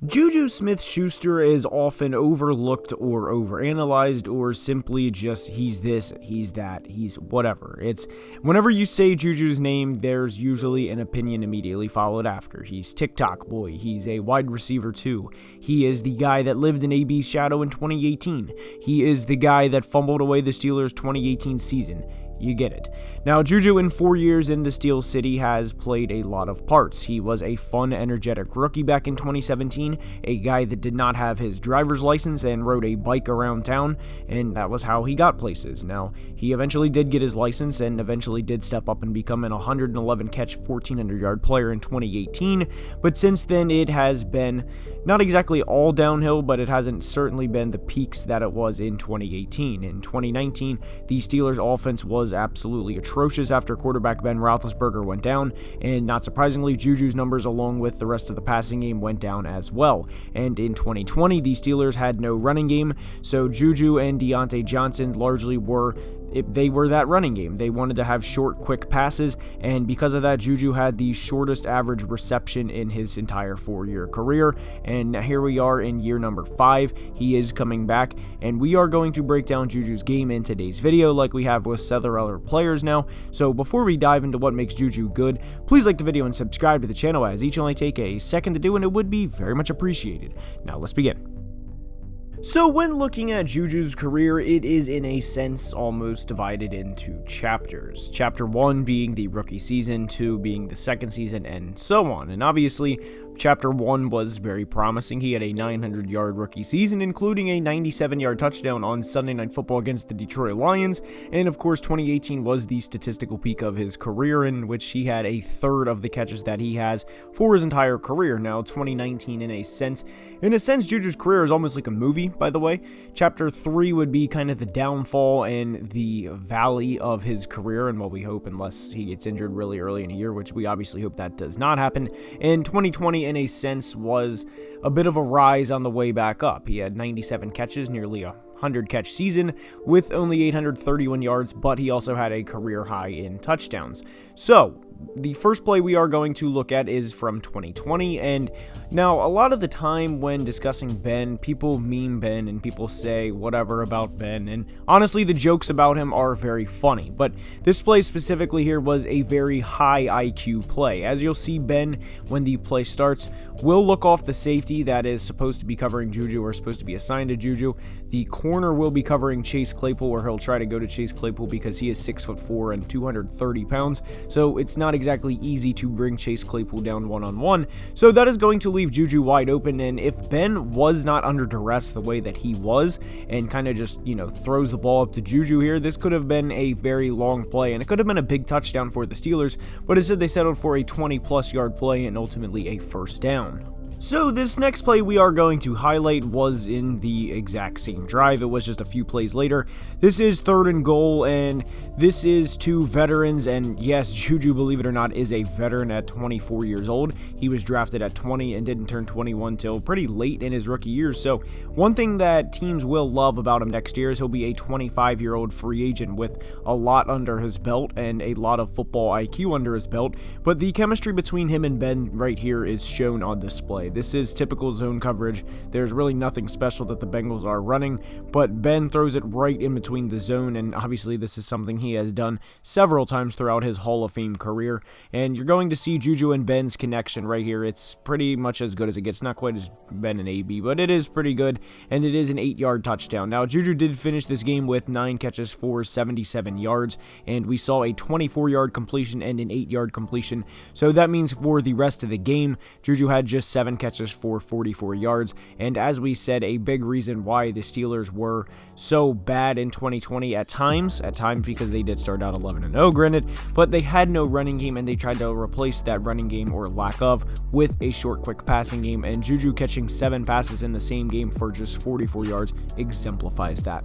Juju Smith-Schuster is often overlooked or overanalyzed or simply just he's this, he's that, he's whatever. It's whenever you say Juju's name, there's usually an opinion immediately followed after. He's TikTok boy, he's a wide receiver too. He is the guy that lived in AB's shadow in 2018. He is the guy that fumbled away the Steelers' 2018 season. You get it. Now, Juju in 4 years in the Steel City has played a lot of parts. He was a fun, energetic rookie back in 2017, a guy that did not have his driver's license and rode a bike around town, and that was how he got places. Now, he eventually did get his license and eventually did step up and become an 111-catch, 1,400-yard player in 2018, but since then it has been not exactly all downhill, but it hasn't certainly been the peaks that it was in 2018. In 2019, the Steelers' offense was absolutely atrocious after quarterback Ben Roethlisberger went down, and not surprisingly, Juju's numbers along with the rest of the passing game went down as well. And in 2020, the Steelers had no running game, so Juju and Deontay Johnson largely were that running game. They wanted to have short, quick passes, and because of that, Juju had the shortest average reception in his entire 4-year career, and here we are in year number 5. He is coming back, and we are going to break down Juju's game in today's video like we have with several other players now. So before we dive into what makes Juju good, please like the video and subscribe to the channel, as each only take a second to do, and it would be very much appreciated. Now let's begin. So when looking at Juju's career, it is in a sense almost divided into chapters. Chapter 1 being the rookie season, 2 being the second season, and so on. And obviously, Chapter 1 was very promising. He had a 900-yard rookie season, including a 97-yard touchdown on Sunday Night Football against the Detroit Lions, and of course 2018 was the statistical peak of his career, in which he had a third of the catches that he has for his entire career. Now 2019, in a sense, Juju's career is almost like a movie, by the way. Chapter 3 would be kind of the downfall and the valley of his career, and what we hope, unless he gets injured really early in the year, which we obviously hope that does not happen. And 2020, in a sense, was a bit of a rise on the way back up. He had 97 catches, nearly a 100-catch season with only 831 yards, but he also had a career high in touchdowns. So the first play we are going to look at is from 2020, and now a lot of the time when discussing Ben, people meme Ben and people say whatever about Ben, and honestly the jokes about him are very funny, but this play specifically here was a very high IQ play. As you'll see, Ben, when the play starts, will look off the safety that is supposed to be covering Juju or supposed to be assigned to Juju. The corner will be covering Chase Claypool, or he'll try to go to Chase Claypool because he is 6'4" and 230 pounds, so it's not exactly easy to bring Chase Claypool down one-on-one, so that is going to leave Juju wide open. And if Ben was not under duress the way that he was and kind of just, throws the ball up to Juju here, this could have been a very long play, and it could have been a big touchdown for the Steelers, but instead they settled for a 20-plus yard play and ultimately a first down. So this next play we are going to highlight was in the exact same drive. It was just a few plays later. This is 3rd and goal, and this is two veterans, and yes, Juju, believe it or not, is a veteran at 24 years old. He was drafted at 20 and didn't turn 21 till pretty late in his rookie years. So one thing that teams will love about him next year is he'll be a 25-year-old free agent with a lot under his belt and a lot of football IQ under his belt, but the chemistry between him and Ben right here is shown on display. This is typical zone coverage. There's really nothing special that the Bengals are running, but Ben throws it right in between the zone, and obviously this is something he has done several times throughout his Hall of Fame career, and you're going to see Juju and Ben's connection right here. It's pretty much as good as it gets. Not quite as Ben and AB, but it is pretty good, and it is an 8-yard touchdown. Now, Juju did finish this game with 9 catches for 77 yards, and we saw a 24-yard completion and an 8-yard completion, so that means for the rest of the game, Juju had just 7 catches for 44 yards, and as we said, a big reason why the Steelers were so bad in 2020 at times because they did start out 11-0, granted, but they had no running game, and they tried to replace that running game, or lack of, with a short, quick passing game, and Juju catching 7 passes in the same game for just 44 yards exemplifies that.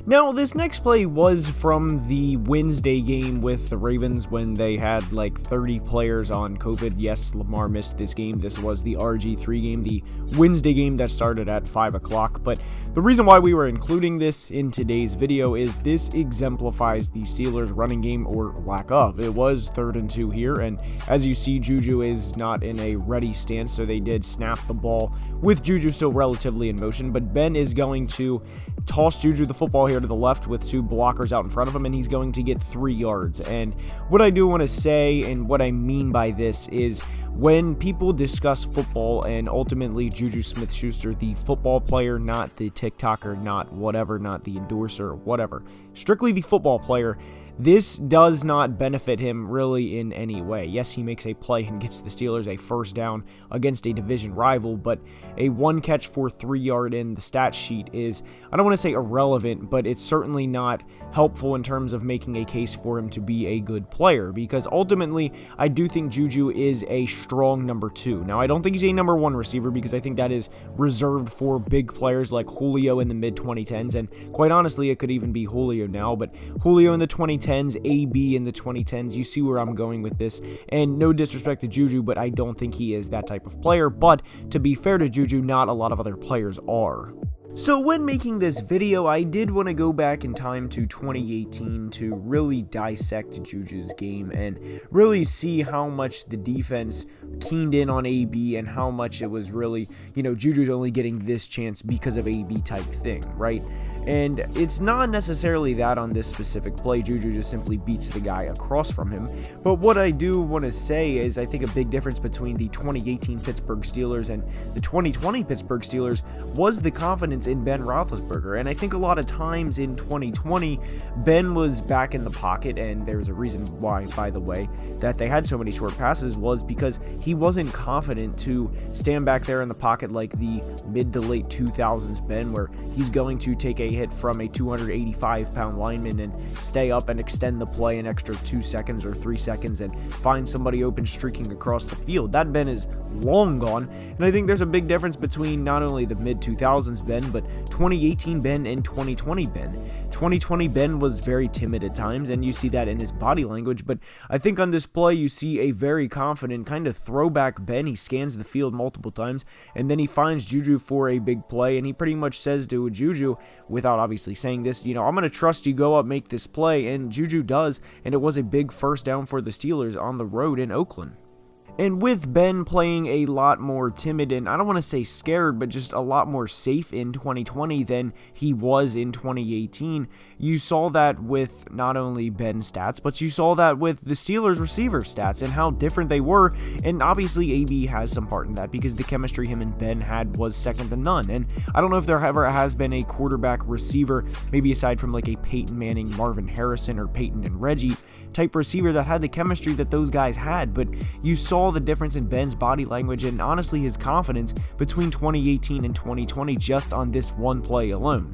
Now, this next play was from the Wednesday game with the Ravens when they had like 30 players on COVID. Yes, Lamar missed this game. This was the RG3 game, the Wednesday game that started at 5 o'clock. But the reason why we were including this in today's video is this exemplifies the Steelers' running game, or lack of. It was 3rd and 2 here, and as you see, Juju is not in a ready stance, so they did snap the ball with Juju still relatively in motion. But Ben is going to toss Juju the football here to the left with 2 blockers out in front of him, and he's going to get 3 yards. And what I do want to say, and what I mean by this, is when people discuss football, and ultimately Juju Smith-Schuster, the football player, not the TikToker, not whatever, not the endorser, whatever, strictly the football player, this does not benefit him really in any way. Yes, he makes a play and gets the Steelers a first down against a division rival, but a 1 catch for 3 yard in the stat sheet is, I don't want to say irrelevant, but it's certainly not helpful in terms of making a case for him to be a good player, because ultimately I do think Juju is a strong number 2. Now, I don't think he's a number 1 receiver, because I think that is reserved for big players like Julio in the mid-2010s, and quite honestly, it could even be Julio now, but Julio in the 2010s, AB in the 2010s, you see where I'm going with this. And no disrespect to Juju, but I don't think he is that type of player. But to be fair to Juju, not a lot of other players are. So when making this video, I did want to go back in time to 2018 to really dissect Juju's game and really see how much the defense keened in on AB and how much it was really, Juju's only getting this chance because of AB type thing, right? And it's not necessarily that on this specific play. Juju just simply beats the guy across from him. But what I do want to say is I think a big difference between the 2018 Pittsburgh Steelers and the 2020 Pittsburgh Steelers was the confidence in Ben Roethlisberger. And I think a lot of times in 2020, Ben was back in the pocket, and there's a reason why, by the way, that they had so many short passes was because he wasn't confident to stand back there in the pocket like the mid to late 2000s Ben, where he's going to take a hit from a 285-pound lineman and stay up and extend the play an extra 2 seconds or 3 seconds and find somebody open streaking across the field. That Ben is long gone, and I think there's a big difference between not only the mid-2000s Ben, but 2018 Ben and 2020 Ben. 2020 Ben was very timid at times, and you see that in his body language, but I think on this play you see a very confident kind of throwback Ben. He scans the field multiple times, and then he finds Juju for a big play, and he pretty much says to Juju, without obviously saying this, I'm going to trust you, go up, make this play, and Juju does, and it was a big first down for the Steelers on the road in Oakland. And with Ben playing a lot more timid and I don't want to say scared, but just a lot more safe in 2020 than he was in 2018, you saw that with not only Ben's stats, but you saw that with the Steelers receiver stats and how different they were. And obviously AB has some part in that because the chemistry him and Ben had was second to none. And I don't know if there ever has been a quarterback receiver, maybe aside from like a Peyton Manning, Marvin Harrison, or Peyton and Reggie type receiver that had the chemistry that those guys had, but you saw the difference in Ben's body language and honestly his confidence between 2018 and 2020 just on this one play alone.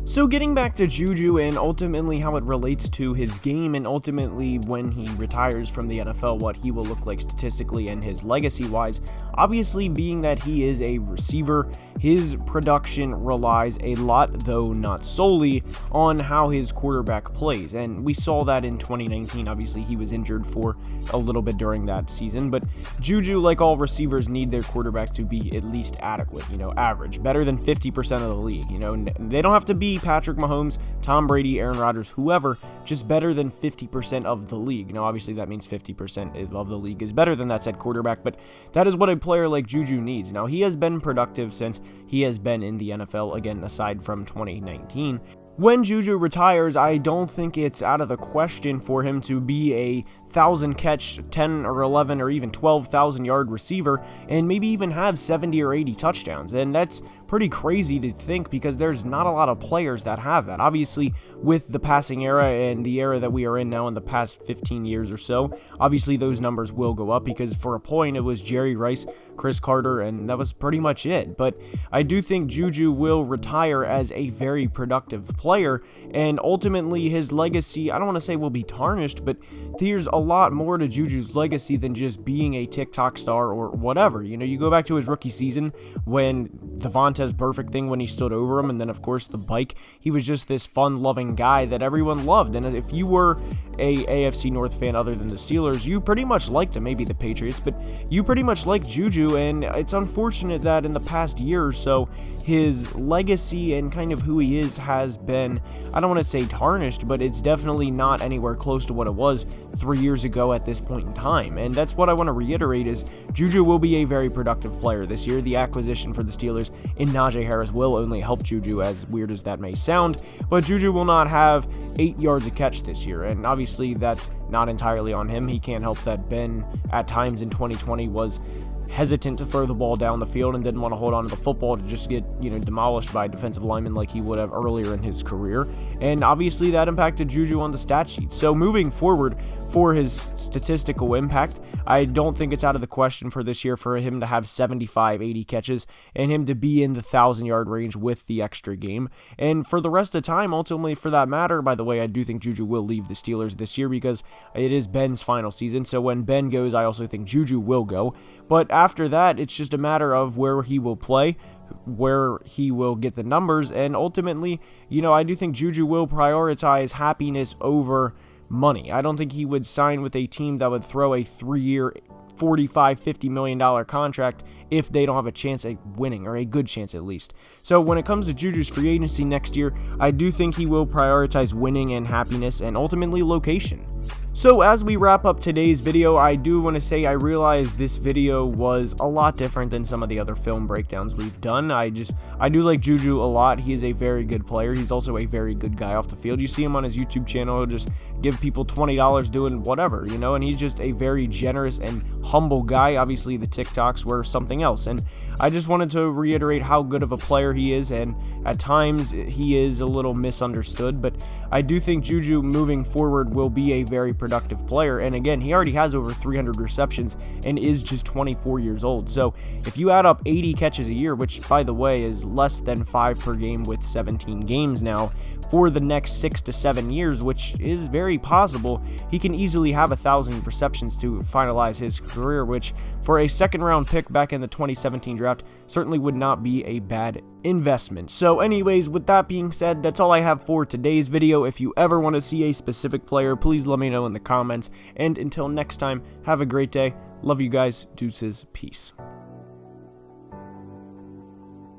So getting back to Juju and ultimately how it relates to his game and ultimately when he retires from the NFL, what he will look like statistically and his legacy-wise, obviously being that he is a receiver, his production relies a lot, though not solely, on how his quarterback plays. And we saw that in 2019. Obviously, he was injured for a little bit during that season. But Juju, like all receivers, need their quarterback to be at least adequate, average, better than 50% of the league. They don't have to be Patrick Mahomes, Tom Brady, Aaron Rodgers, whoever, just better than 50% of the league. Now, obviously, that means 50% of the league is better than that said quarterback, but that is what a player like Juju needs. Now, he has been productive since he has been in the NFL, again, aside from 2019. When Juju retires, I don't think it's out of the question for him to be a 1,000 catch, 10 or 11 or even 12,000 yard receiver and maybe even have 70 or 80 touchdowns. And that's pretty crazy to think because there's not a lot of players that have that. Obviously, with the passing era and the era that we are in now in the past 15 years or so, obviously those numbers will go up because for a point it was Jerry Rice, Chris Carter, and that was pretty much it. But I do think Juju will retire as a very productive player, and ultimately his legacy, I don't want to say will be tarnished, but there's a lot more to Juju's legacy than just being a TikTok star or whatever. You know, you go back to his rookie season when the Vontaze Perfect thing when he stood over him, and then of course the bike. He was just this fun-loving guy that everyone loved. And if you were a AFC North fan other than the Steelers, you pretty much liked him, maybe the Patriots, but you pretty much liked Juju. And it's unfortunate that in the past year or so, his legacy and kind of who he is has been, I don't want to say tarnished, but it's definitely not anywhere close to what it was 3 years ago at this point in time. And that's what I want to reiterate is Juju will be a very productive player this year. The acquisition for the Steelers in Najee Harris will only help Juju, as weird as that may sound, but Juju will not have 8 yards a catch this year, and obviously that's not entirely on him. He can't help that Ben at times in 2020 was hesitant to throw the ball down the field and didn't want to hold on to the football to just get, demolished by defensive linemen like he would have earlier in his career. And obviously that impacted Juju on the stat sheet. So moving forward for his statistical impact, I don't think it's out of the question for this year for him to have 75, 80 catches and him to be in the 1,000-yard range with the extra game. And for the rest of the time, ultimately for that matter, by the way, I do think Juju will leave the Steelers this year because it is Ben's final season. So when Ben goes, I also think Juju will go. But after that, it's just a matter of where he will play, where he will get the numbers, and ultimately, I do think Juju will prioritize happiness over money. I don't think he would sign with a team that would throw a 3-year, $45-50 million contract if they don't have a chance at winning, or a good chance at least. So when it comes to Juju's free agency next year, I do think he will prioritize winning and happiness and ultimately location. So as we wrap up today's video, I do want to say I realize this video was a lot different than some of the other film breakdowns we've done. I do like Juju a lot. He is a very good player. He's also a very good guy off the field. You see him on his YouTube channel. He'll just give people $20 doing whatever, and he's just a very generous and humble guy. Obviously, the TikToks were something else. And I just wanted to reiterate how good of a player he is, and at times he is a little misunderstood, but I do think Juju moving forward will be a very productive player. And again, he already has over 300 receptions and is just 24 years old. So if you add up 80 catches a year, which by the way is less than 5 per game with 17 games now, for the next 6 to 7 years, which is very possible, he can easily have 1,000 receptions to finalize his career, which for a second-round pick back in the 2017 draft certainly would not be a bad investment. So anyways, with that being said, that's all I have for today's video. If you ever want to see a specific player, please let me know in the comments. And until next time, have a great day. Love you guys. Deuces. Peace.